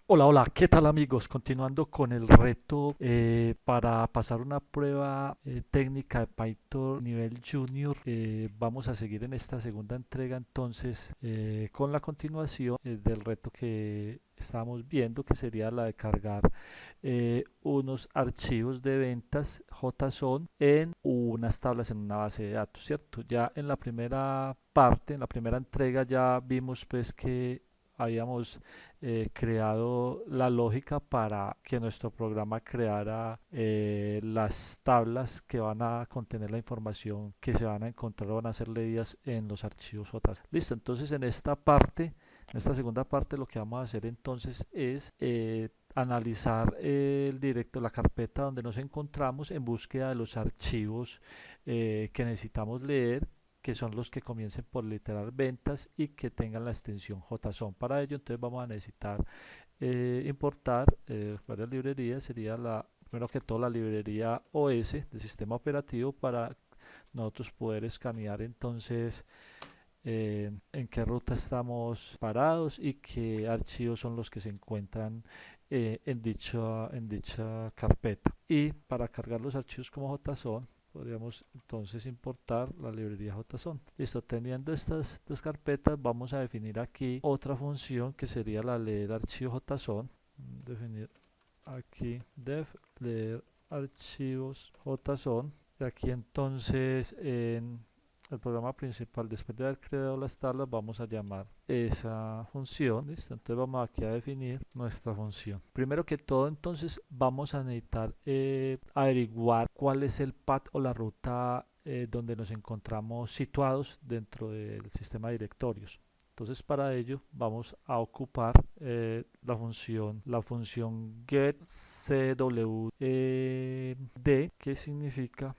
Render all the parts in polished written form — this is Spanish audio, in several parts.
Hola, hola, ¿qué tal amigos? Continuando con el reto para pasar una prueba técnica de Python nivel junior, vamos a seguir en esta segunda entrega entonces con la continuación del reto que estábamos viendo, que sería la de cargar unos archivos de ventas JSON en unas tablas en una base de datos, ¿cierto? Ya en la primera parte, en la primera entrega ya vimos pues que habíamos creado la lógica para que nuestro programa creara las tablas que van a contener la información que se van a encontrar o van a ser leídas en los archivos JSON. Listo, entonces en esta parte, en esta segunda parte, lo que vamos a hacer entonces es analizar el directo, la carpeta donde nos encontramos en búsqueda de los archivos que necesitamos leer, que son los que comiencen por literal ventas y que tengan la extensión JSON. Para ello, entonces vamos a necesitar importar varias librerías. Sería primero que todo la librería OS del sistema operativo para nosotros poder escanear entonces en qué ruta estamos parados y qué archivos son los que se encuentran en dicha carpeta. Y para cargar los archivos como JSON, podríamos entonces importar la librería JSON. Listo, teniendo estas dos carpetas, vamos a definir aquí otra función que sería la leer archivo JSON. Definir aquí def leer archivos JSON. Y aquí entonces en el programa principal, después de haber creado las tablas, vamos a llamar esa función. ¿Listo? Entonces vamos aquí a definir nuestra función. Primero que todo, entonces vamos a necesitar averiguar cuál es el path o la ruta donde nos encontramos situados dentro del sistema de directorios. Entonces para ello vamos a ocupar la función getCwd, que significa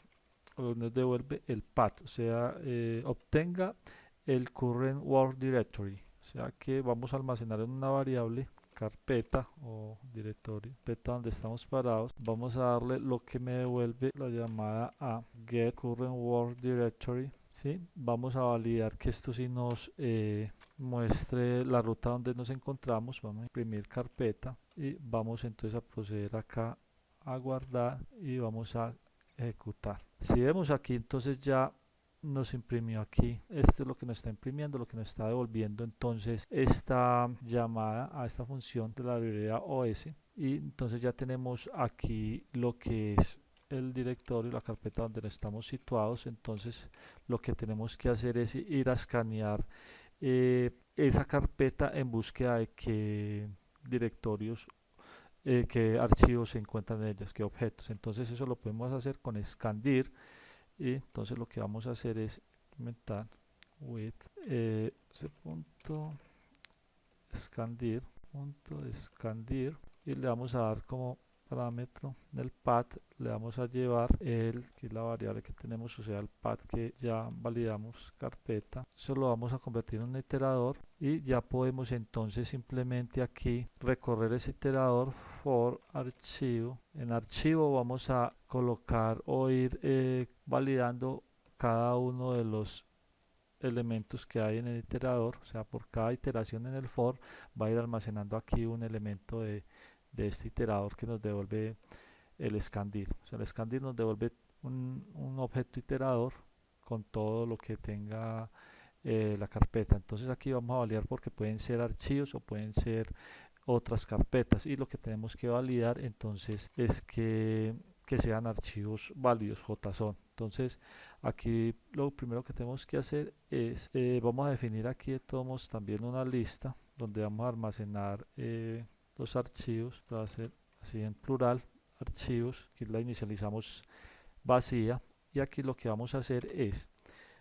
o nos devuelve el path, o sea, obtenga el current work directory, o sea que vamos a almacenar en una variable carpeta o directorio, carpeta donde estamos parados, vamos a darle lo que me devuelve la llamada a get current work directory, ¿sí? Vamos a validar que esto sí nos muestre la ruta donde nos encontramos, vamos a imprimir carpeta y vamos entonces a proceder acá a guardar y vamos a ejecutar. Si vemos aquí, entonces ya nos imprimió aquí. Esto es lo que nos está imprimiendo, lo que nos está devolviendo entonces esta llamada a esta función de la librería OS. Y entonces ya tenemos aquí lo que es el directorio, la carpeta donde estamos situados. Entonces lo que tenemos que hacer es ir a escanear esa carpeta en búsqueda de qué directorios qué archivos se encuentran en ellas, qué objetos. Entonces eso lo podemos hacer con scandir y entonces lo que vamos a hacer es implementar with ese punto scandir y le vamos a dar como parámetro del path, le vamos a llevar que es la variable que tenemos, o sea el path que ya validamos carpeta. Eso lo vamos a convertir en un iterador y ya podemos entonces simplemente aquí recorrer ese iterador for archivo. En archivo vamos a colocar o ir validando cada uno de los elementos que hay en el iterador, o sea, por cada iteración en el for va a ir almacenando aquí un elemento de este iterador que nos devuelve el scandir. O sea, el scandir nos devuelve un objeto iterador con todo lo que tenga la carpeta. Entonces aquí vamos a validar porque pueden ser archivos o pueden ser otras carpetas y lo que tenemos que validar entonces es que sean archivos válidos JSON. Entonces aquí lo primero que tenemos que hacer es vamos a definir aquí de todos modos también una lista donde vamos a almacenar los archivos. Esto va a ser así en plural, archivos, aquí la inicializamos vacía y aquí lo que vamos a hacer es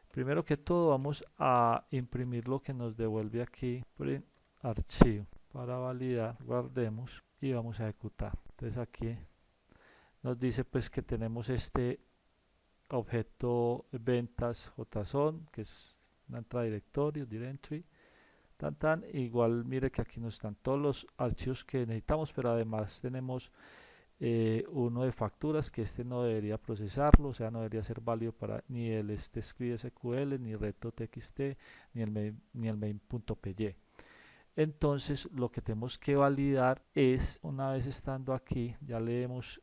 primero que todo vamos a imprimir lo que nos devuelve aquí print archivo. Para validar, guardemos y vamos a ejecutar. Entonces aquí nos dice pues que tenemos este objeto ventas JSON, que es una entrada directorio, directory, igual mire que aquí nos están todos los archivos que necesitamos, pero además tenemos uno de facturas que este no debería procesarlo, o sea, no debería ser válido para ni el script SQL, ni reto.txt, ni el main.py. Entonces lo que tenemos que validar es, una vez estando aquí, ya leemos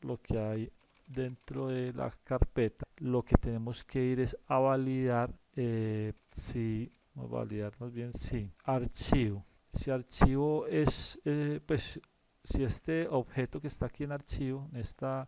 lo que hay dentro de la carpeta, lo que tenemos que ir es a validar si, vamos a validar más bien si archivo. Si archivo es, pues si este objeto que está aquí en archivo, esta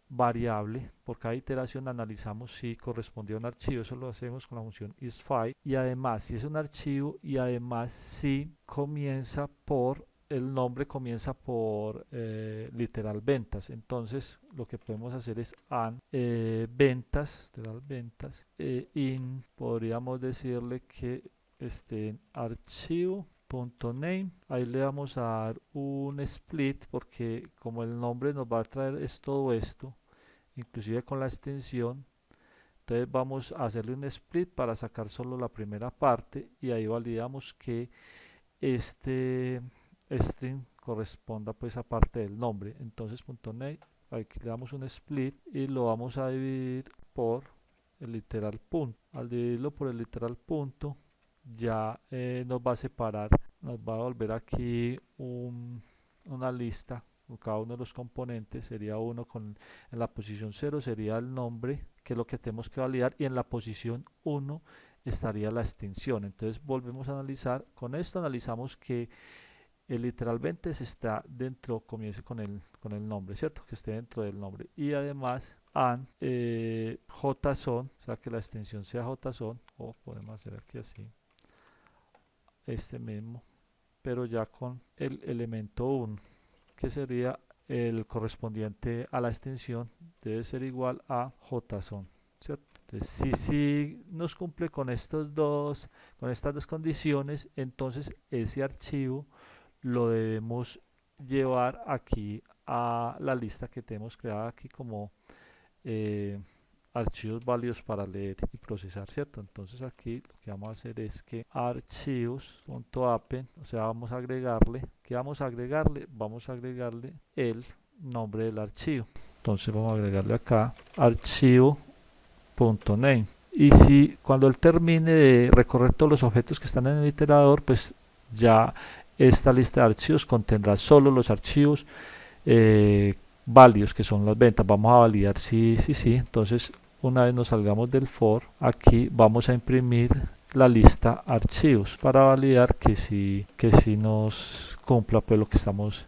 variable, por cada iteración analizamos si correspondió a un archivo, eso lo hacemos con la función isFile, y además si es un archivo y además si comienza por el nombre comienza por literal ventas. Entonces lo que podemos hacer es and ventas, literal ventas, in, podríamos decirle que esté en archivo.name. Ahí le vamos a dar un split porque como el nombre nos va a traer es todo esto, inclusive con la extensión, entonces vamos a hacerle un split para sacar solo la primera parte y ahí validamos que este string corresponda pues a parte del nombre. Entonces .name, aquí le damos un split y lo vamos a dividir por el literal punto. Al dividirlo por el literal punto ya nos va a separar, nos va a volver aquí una lista con cada uno de los componentes. Sería uno en la posición 0 sería el nombre, que es lo que tenemos que validar, y en la posición 1 estaría la extensión. Entonces volvemos a analizar, con esto analizamos que literalmente se está dentro, comience con el nombre, ¿cierto? Que esté dentro del nombre. Y además and JSON, o sea que la extensión sea JSON, o podemos hacer aquí así, este mismo, pero ya con el elemento 1, que sería el correspondiente a la extensión, debe ser igual a JSON, ¿cierto? Entonces, si nos cumple con estas dos condiciones, entonces ese archivo lo debemos llevar aquí a la lista que tenemos creada aquí como archivos válidos para leer y procesar, ¿cierto? Entonces aquí lo que vamos a hacer es que archivos.append, o sea, vamos a agregarle, ¿qué vamos a agregarle? Vamos a agregarle el nombre del archivo. Entonces vamos a agregarle acá archivo.name. Y si cuando él termine de recorrer todos los objetos que están en el iterador, pues ya esta lista de archivos contendrá solo los archivos válidos, que son las ventas. Vamos a validar sí. Entonces una vez nos salgamos del for, aquí vamos a imprimir la lista archivos para validar que sí nos cumpla pues lo que estamos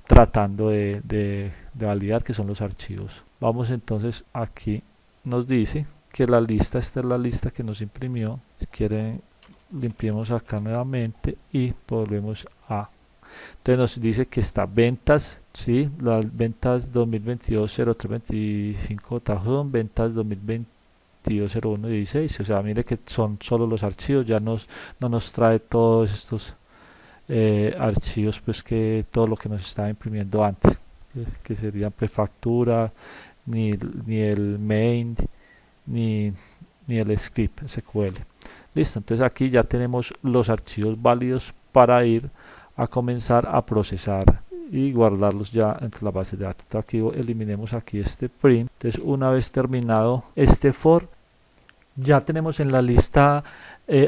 tratando de validar, que son los archivos. Vamos entonces, aquí nos dice que la lista, esta es la lista que nos imprimió. Si quieren limpiemos acá nuevamente y volvemos a, entonces nos dice que está ventas, ¿sí? Las ventas 2022-0325 Tajón, ventas 2022-0116, o sea, mire que son solo los archivos, ya no nos trae todos estos archivos, pues que todo lo que nos estaba imprimiendo antes, que serían prefactura, ni el main, ni el script SQL. Listo, entonces aquí ya tenemos los archivos válidos para ir a comenzar a procesar y guardarlos ya entre la base de datos. Entonces aquí eliminemos aquí este print. Entonces una vez terminado este for, ya tenemos en la lista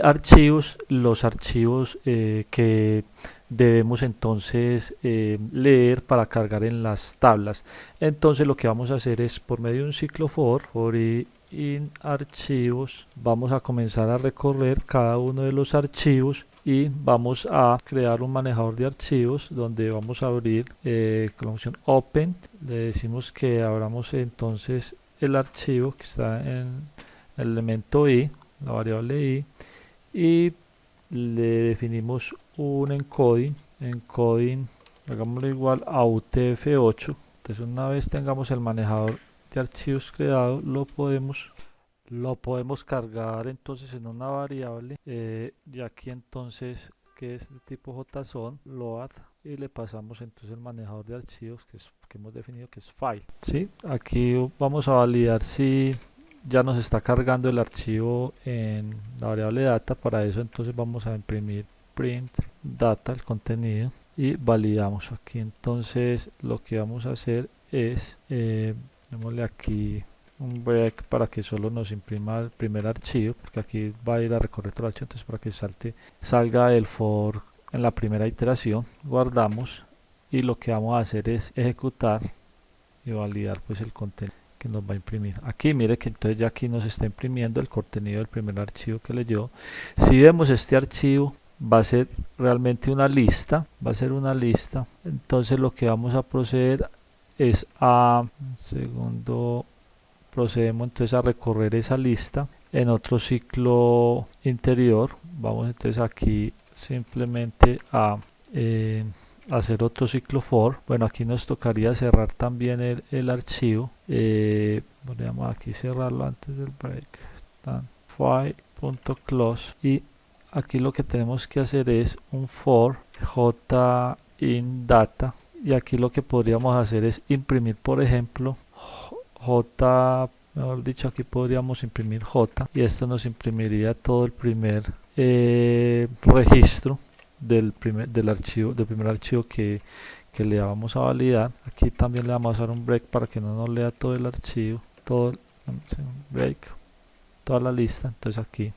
archivos los archivos que debemos entonces leer para cargar en las tablas. Entonces lo que vamos a hacer es, por medio de un ciclo for in archivos, vamos a comenzar a recorrer cada uno de los archivos y vamos a crear un manejador de archivos donde vamos a abrir con la función open. Le decimos que abramos entonces el archivo que está en el elemento i, la variable i, y le definimos un encoding, hagámoslo igual a UTF-8. Entonces una vez tengamos el manejador de archivos creado, lo podemos cargar entonces en una variable y aquí entonces, que es de tipo JSON, load, y le pasamos entonces el manejador de archivos que hemos definido, que es file, ¿sí? Aquí vamos a validar si ya nos está cargando el archivo en la variable data. Para eso entonces vamos a imprimir print data, el contenido, y validamos. Aquí entonces lo que vamos a hacer es démosle aquí un break para que solo nos imprima el primer archivo, porque aquí va a ir a recorrer todo el archivo, entonces para que salga el for en la primera iteración, guardamos y lo que vamos a hacer es ejecutar y validar pues el contenido que nos va a imprimir. Aquí mire que entonces ya aquí nos está imprimiendo el contenido del primer archivo que leyó. Si vemos este archivo va a ser realmente una lista, va a ser una lista, entonces lo que vamos a proceder es a segundo, procedemos entonces a recorrer esa lista en otro ciclo interior. Vamos entonces aquí simplemente a hacer otro ciclo for. Bueno, aquí nos tocaría cerrar también el archivo. Podríamos aquí cerrarlo antes del break. File.close y aquí lo que tenemos que hacer es un for j_in_data y aquí lo que podríamos hacer es imprimir, por ejemplo, mejor dicho, aquí podríamos imprimir j y esto nos imprimiría todo el primer registro del primer archivo que le vamos a validar. Aquí también le vamos a dar un break para que no nos lea todo el archivo, break, toda la lista. Entonces aquí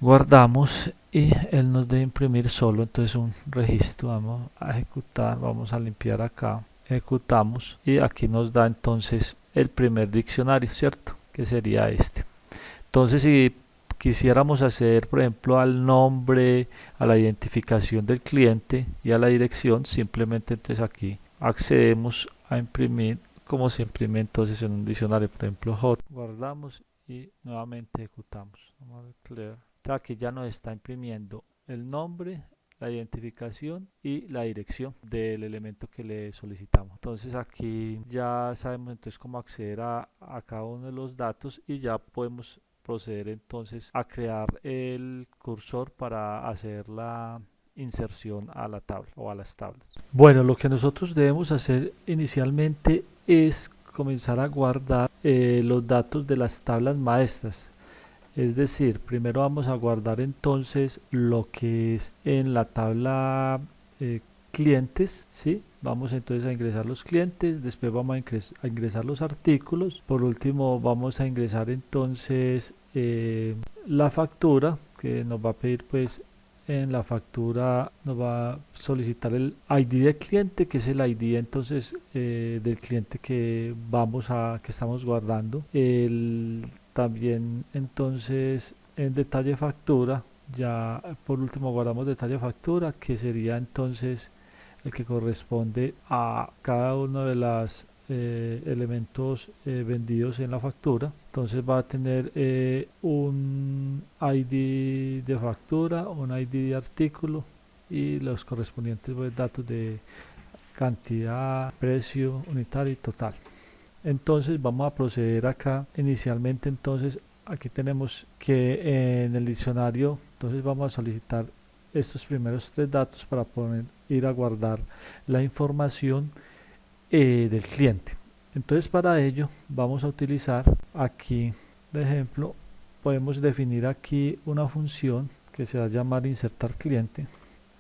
guardamos y él nos debe imprimir solo entonces un registro. Vamos a ejecutar, vamos a limpiar acá, ejecutamos y aquí nos da entonces el primer diccionario, cierto, que sería este. Entonces si quisiéramos hacer, por ejemplo, al nombre, a la identificación del cliente y a la dirección, simplemente entonces aquí accedemos a imprimir como se imprime entonces en un diccionario, por ejemplo, hot, guardamos y nuevamente ejecutamos. Vamos a ver clear. Entonces aquí ya nos está imprimiendo el nombre, la identificación y la dirección del elemento que le solicitamos. Entonces aquí ya sabemos entonces cómo acceder a cada uno de los datos y ya podemos proceder entonces a crear el cursor para hacer la inserción a la tabla o a las tablas. Bueno, lo que nosotros debemos hacer inicialmente es comenzar a guardar los datos de las tablas maestras. Es decir, primero vamos a guardar entonces lo que es en la tabla clientes, ¿sí? Vamos entonces a ingresar los clientes, después vamos a ingresar los artículos, por último vamos a ingresar entonces la factura, que nos va a pedir pues en la factura nos va a solicitar el ID del cliente, que es el ID entonces del cliente que estamos guardando. También entonces en detalle factura, ya por último guardamos detalle factura, que sería entonces el que corresponde a cada uno de los elementos vendidos en la factura. Entonces va a tener un ID de factura, un ID de artículo y los correspondientes pues, datos de cantidad, precio unitario y total. Entonces vamos a proceder acá inicialmente. Entonces aquí tenemos que en el diccionario entonces vamos a solicitar estos primeros tres datos para poder ir a guardar la información del cliente. Entonces para ello vamos a utilizar aquí, por ejemplo, podemos definir aquí una función que se va a llamar insertar cliente,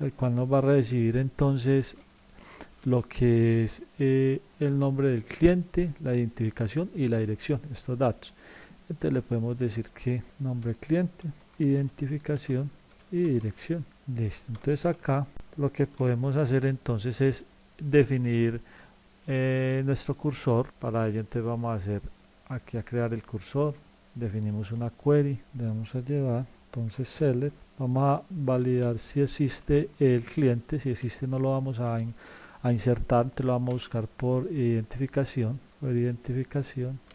el cual nos va a recibir entonces lo que es el nombre del cliente, la identificación y la dirección, estos datos. Entonces le podemos decir que nombre cliente, identificación y dirección. Listo. Entonces acá lo que podemos hacer entonces es definir nuestro cursor. Para ello entonces vamos a hacer aquí a crear el cursor, definimos una query, le vamos a llevar entonces select, vamos a validar si existe el cliente, si existe no lo vamos a insertar, entonces lo vamos a buscar por identificación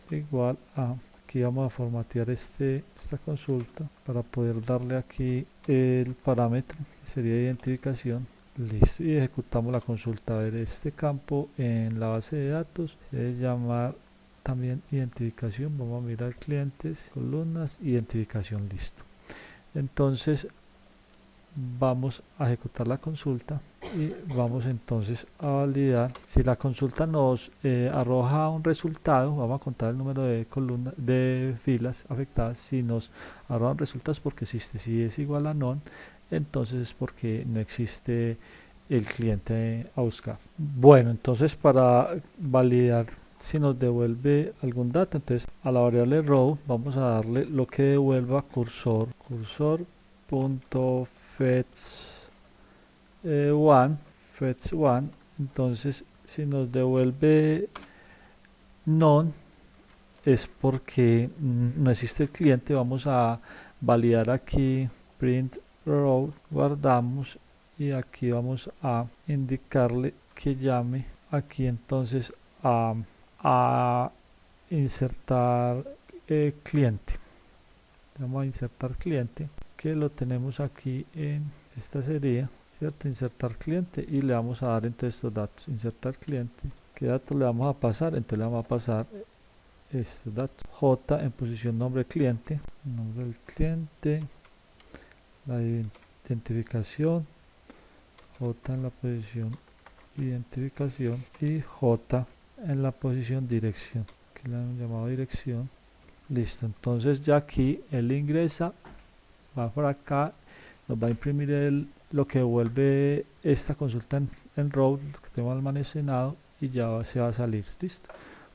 igual a, aquí vamos a formatear esta consulta para poder darle aquí el parámetro, sería identificación. Listo, y ejecutamos la consulta. A ver, este campo en la base de datos se debe llamar también identificación. Vamos a mirar clientes, columnas, identificación. Listo. Entonces vamos a ejecutar la consulta y vamos entonces a validar. Si la consulta nos arroja un resultado, vamos a contar el número de columnas, de filas afectadas. Si nos arrojan resultados porque existe, si es igual a none, entonces es porque no existe el cliente a buscar. Bueno, entonces para validar si nos devuelve algún dato. Entonces a la variable row vamos a darle lo que devuelva cursor.fetch1. Entonces si nos devuelve none es porque no existe el cliente. Vamos a validar aquí print row, guardamos y aquí vamos a indicarle que llame aquí entonces a insertar cliente. Vamos a insertar cliente, que lo tenemos aquí en esta serie, ¿cierto? Insertar cliente, y le vamos a dar entonces estos datos. Insertar cliente, ¿qué datos le vamos a pasar? Entonces le vamos a pasar estos datos. J en posición nombre cliente, nombre del cliente, la identificación, J en la posición identificación y J en la posición dirección, que le hemos llamado dirección. Listo, entonces ya aquí él ingresa, va por acá, nos va a imprimir lo que devuelve esta consulta en row que tengo almacenado, y ya se va a salir. Listo,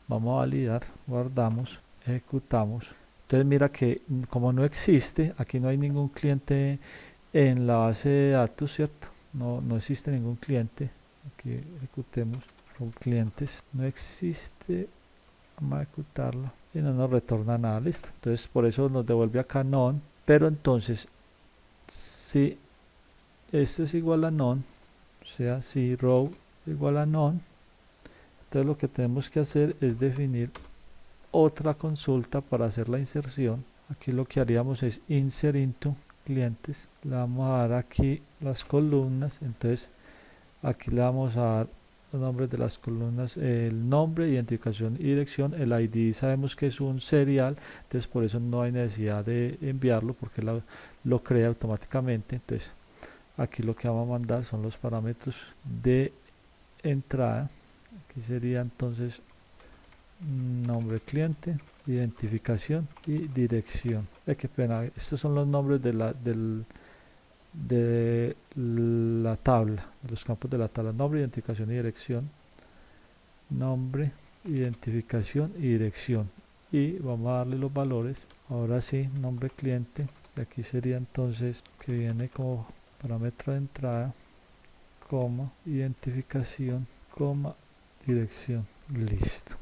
vamos a validar, guardamos, ejecutamos. Entonces mira que como no existe, aquí no hay ningún cliente en la base de datos, ¿cierto? No existe ningún cliente. Aquí ejecutemos con clientes, no existe, vamos a ejecutarlo y no nos retorna nada. Listo, entonces por eso nos devuelve acá none. Pero entonces si esto es igual a none, o sea, si row igual a none, entonces lo que tenemos que hacer es definir otra consulta para hacer la inserción. Aquí lo que haríamos es insert into clientes, le vamos a dar aquí las columnas. Entonces aquí le vamos a dar los nombres de las columnas, el nombre, identificación y dirección. El ID sabemos que es un serial, entonces por eso no hay necesidad de enviarlo, porque lo crea automáticamente. Entonces aquí lo que vamos a mandar son los parámetros de entrada. Aquí sería entonces nombre cliente, identificación y dirección. Qué pena, estos son los nombres de la tabla, de los campos de la tabla: nombre, identificación y dirección, nombre, identificación y dirección. Y vamos a darle los valores. Ahora sí, nombre cliente, y aquí sería entonces que viene como parámetro de entrada, coma, identificación, coma, dirección. Listo.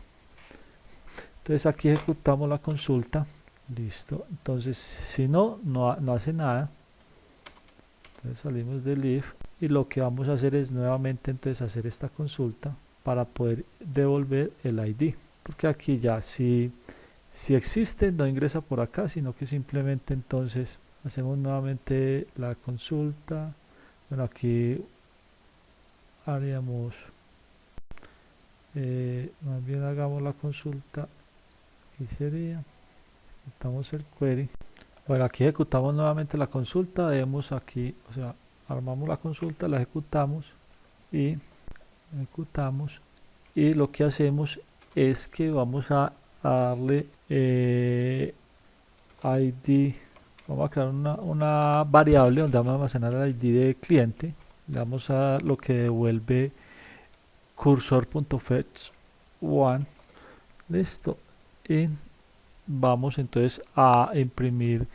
Entonces aquí ejecutamos la consulta. Listo. Entonces si no hace nada. Entonces salimos del if, y lo que vamos a hacer es nuevamente entonces hacer esta consulta para poder devolver el ID, porque aquí ya si existe no ingresa por acá, sino que simplemente entonces hacemos nuevamente la consulta. Bueno, aquí haríamos más bien hagamos la consulta, aquí sería, ejecutamos el query. Bueno, aquí ejecutamos nuevamente la consulta, debemos aquí, o sea, armamos la consulta, la ejecutamos y lo que hacemos es que vamos a darle ID, vamos a crear una variable donde vamos a almacenar el ID de cliente. Le damos a lo que devuelve cursor.fetch1. Listo, y vamos entonces a imprimir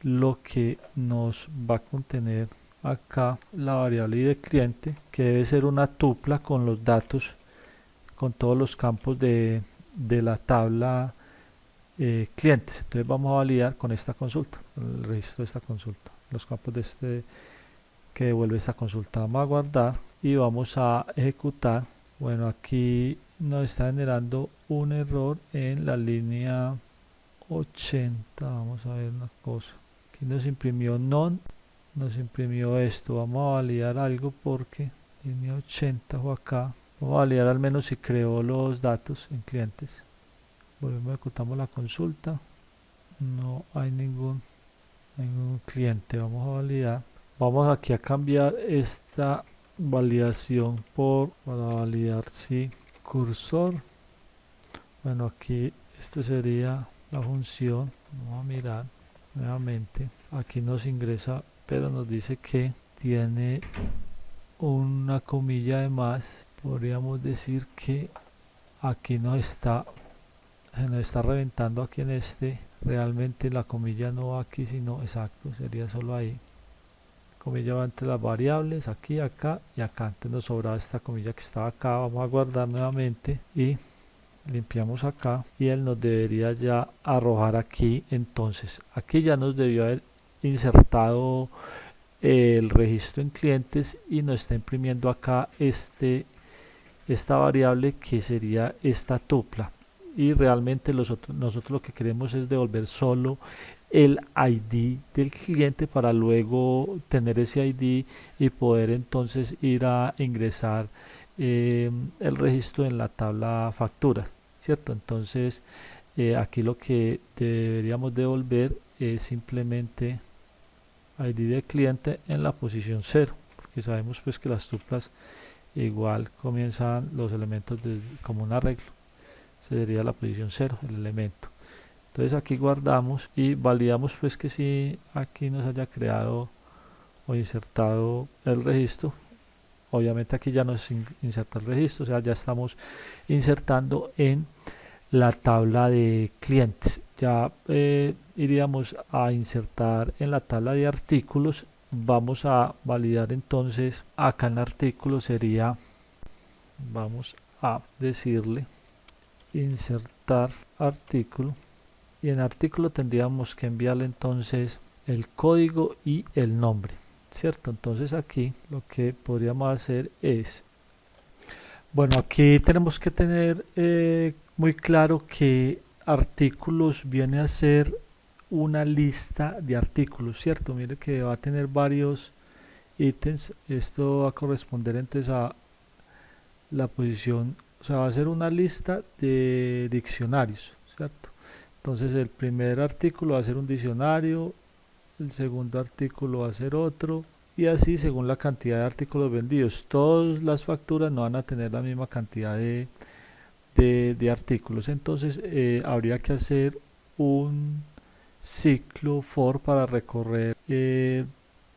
lo que nos va a contener acá la variable ID de cliente, que debe ser una tupla con los datos, con todos los campos de la tabla clientes. Entonces vamos a validar con esta consulta, el registro de esta consulta, los campos de que devuelve esta consulta. Vamos a guardar y vamos a ejecutar. Bueno, aquí nos está generando un error en la línea 80. Vamos a ver una cosa, aquí nos imprimió none, nos imprimió esto. Vamos a validar algo, porque línea 80 o acá, vamos a validar al menos si creó los datos en clientes. Volvemos, ejecutamos la consulta, no hay ningún cliente. Vamos a validar, vamos aquí a cambiar esta validación para validar si cursor, bueno, aquí esto sería la función. Vamos a mirar nuevamente, aquí nos ingresa, pero nos dice que tiene una comilla de más. Podríamos decir que aquí se nos está reventando aquí en este. Realmente la comilla no va aquí, sino exacto, sería solo ahí. Comilla va entre las variables, aquí, acá y acá. Entonces nos sobraba esta comilla que estaba acá. Vamos a guardar nuevamente y limpiamos acá, y él nos debería ya arrojar aquí. Entonces aquí ya nos debió haber insertado el registro en clientes y nos está imprimiendo acá esta variable que sería esta tupla, y realmente nosotros lo que queremos es devolver solo el ID del cliente para luego tener ese ID y poder entonces ir a ingresar el registro en la tabla facturas, ¿cierto? Entonces aquí lo que deberíamos devolver es simplemente ID del cliente en la posición 0, porque sabemos pues que las tuplas igual comienzan los elementos como un arreglo. Sería la posición 0 el elemento. Entonces aquí guardamos y validamos pues que si aquí nos haya creado o insertado el registro. Obviamente aquí ya nos inserta el registro, o sea, ya estamos insertando en la tabla de clientes. Ya iríamos a insertar en la tabla de artículos. Vamos a validar entonces acá en artículo sería, vamos a decirle insertar artículo, y en artículo tendríamos que enviarle entonces el código y el nombre, cierto. Entonces aquí lo que podríamos hacer es, bueno, aquí tenemos que tener muy claro que artículos viene a ser una lista de artículos, cierto. Mire que va a tener varios ítems. Esto va a corresponder entonces a la posición, o sea, va a ser una lista de diccionarios, cierto. Entonces el primer artículo va a ser un diccionario, el segundo artículo va a ser otro, y así según la cantidad de artículos vendidos. Todas las facturas no van a tener la misma cantidad de artículos. Entonces habría que hacer un ciclo for para recorrer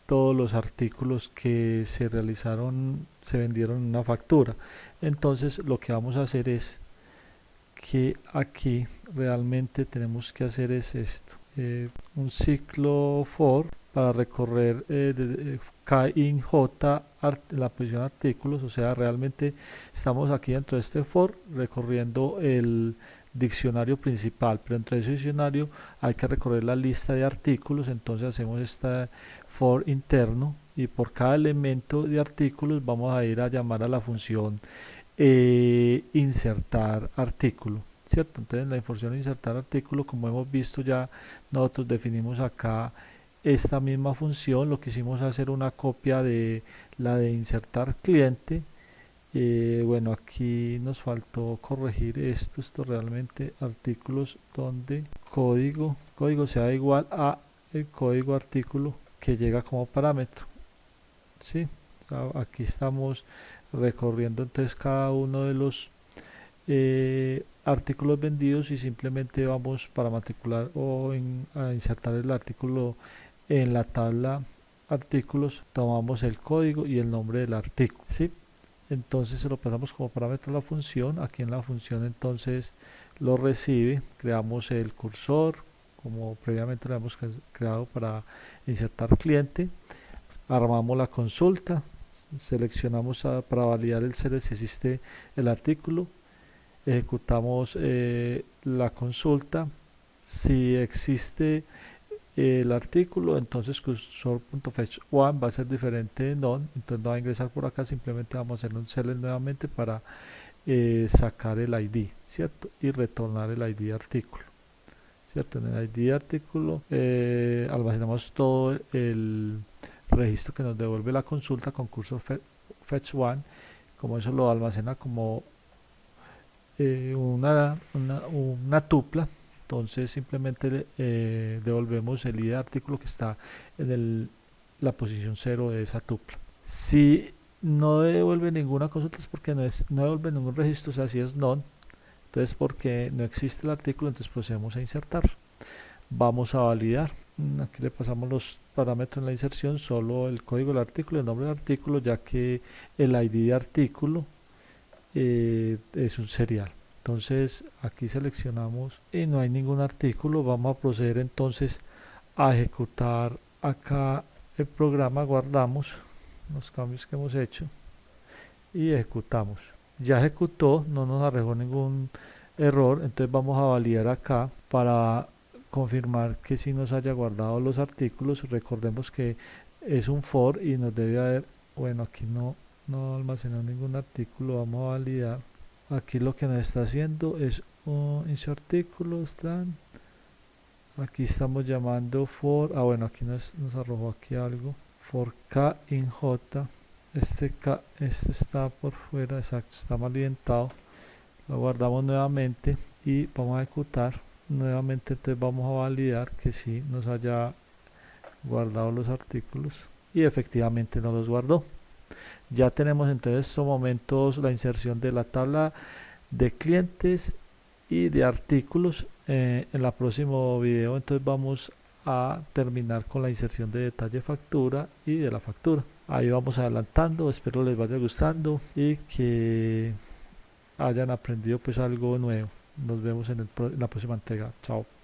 todos los artículos que se realizaron, se vendieron en una factura. Entonces lo que vamos a hacer es que aquí realmente tenemos que hacer es esto, un ciclo for para recorrer K in J la posición artículos. O sea, realmente estamos aquí dentro de este for recorriendo el diccionario principal, pero entre ese diccionario hay que recorrer la lista de artículos. Entonces hacemos este for interno, y por cada elemento de artículos vamos a ir a llamar a la función insertar artículo, cierto. Entonces en la función insertar artículo, como hemos visto ya, nosotros definimos acá esta misma función. Lo que hicimos es hacer una copia de la de insertar cliente. Bueno, aquí nos faltó corregir esto realmente artículos donde código sea igual a el código artículo que llega como parámetro, ¿sí? Aquí estamos recorriendo entonces cada uno de los artículos vendidos, y simplemente vamos para matricular o a insertar el artículo en la tabla artículos, tomamos el código y el nombre del artículo, ¿sí? Entonces se lo pasamos como parámetro a la función. Aquí en la función entonces lo recibe, creamos el cursor como previamente lo hemos creado para insertar cliente, armamos la consulta, seleccionamos para validar el CERES si existe el artículo, ejecutamos la consulta. Si existe el artículo, entonces cursor.fetch1 va a ser diferente de none, entonces no va a ingresar por acá. Simplemente vamos a hacer un select nuevamente para sacar el ID, ¿cierto? Y retornar el ID artículo, ¿cierto? En el ID artículo almacenamos todo el registro que nos devuelve la consulta con cursor fetch1. Como eso lo almacena como una tupla, entonces simplemente devolvemos el ID de artículo que está en la posición 0 de esa tupla. Si no devuelve ninguna consulta es porque no devuelve ningún registro, o sea, si es none, entonces porque no existe el artículo, entonces procedemos a insertar. Vamos a validar. Aquí le pasamos los parámetros en la inserción, solo el código del artículo, el nombre del artículo, ya que el ID de artículo es un serial. Entonces aquí seleccionamos y no hay ningún artículo. Vamos a proceder entonces a ejecutar acá el programa, guardamos los cambios que hemos hecho y ejecutamos. Ya ejecutó, no nos arrojó ningún error, entonces vamos a validar acá para confirmar que sí nos haya guardado los artículos. Recordemos que es un for y nos debe haber, bueno, aquí no almacenó ningún artículo. Vamos a validar. Aquí lo que nos está haciendo es un insert artículos, aquí estamos llamando for, bueno, aquí nos arrojó aquí algo, for k in j, este está por fuera, exacto, está mal indentado. Lo guardamos nuevamente y vamos a ejecutar nuevamente. Entonces vamos a validar que sí nos haya guardado los artículos y efectivamente nos los guardó. Ya tenemos entonces en estos momentos la inserción de la tabla de clientes y de artículos. En el próximo video entonces vamos a terminar con la inserción de detalle factura y de la factura. Ahí vamos adelantando, espero les vaya gustando y que hayan aprendido pues algo nuevo. Nos vemos en la próxima entrega. Chao.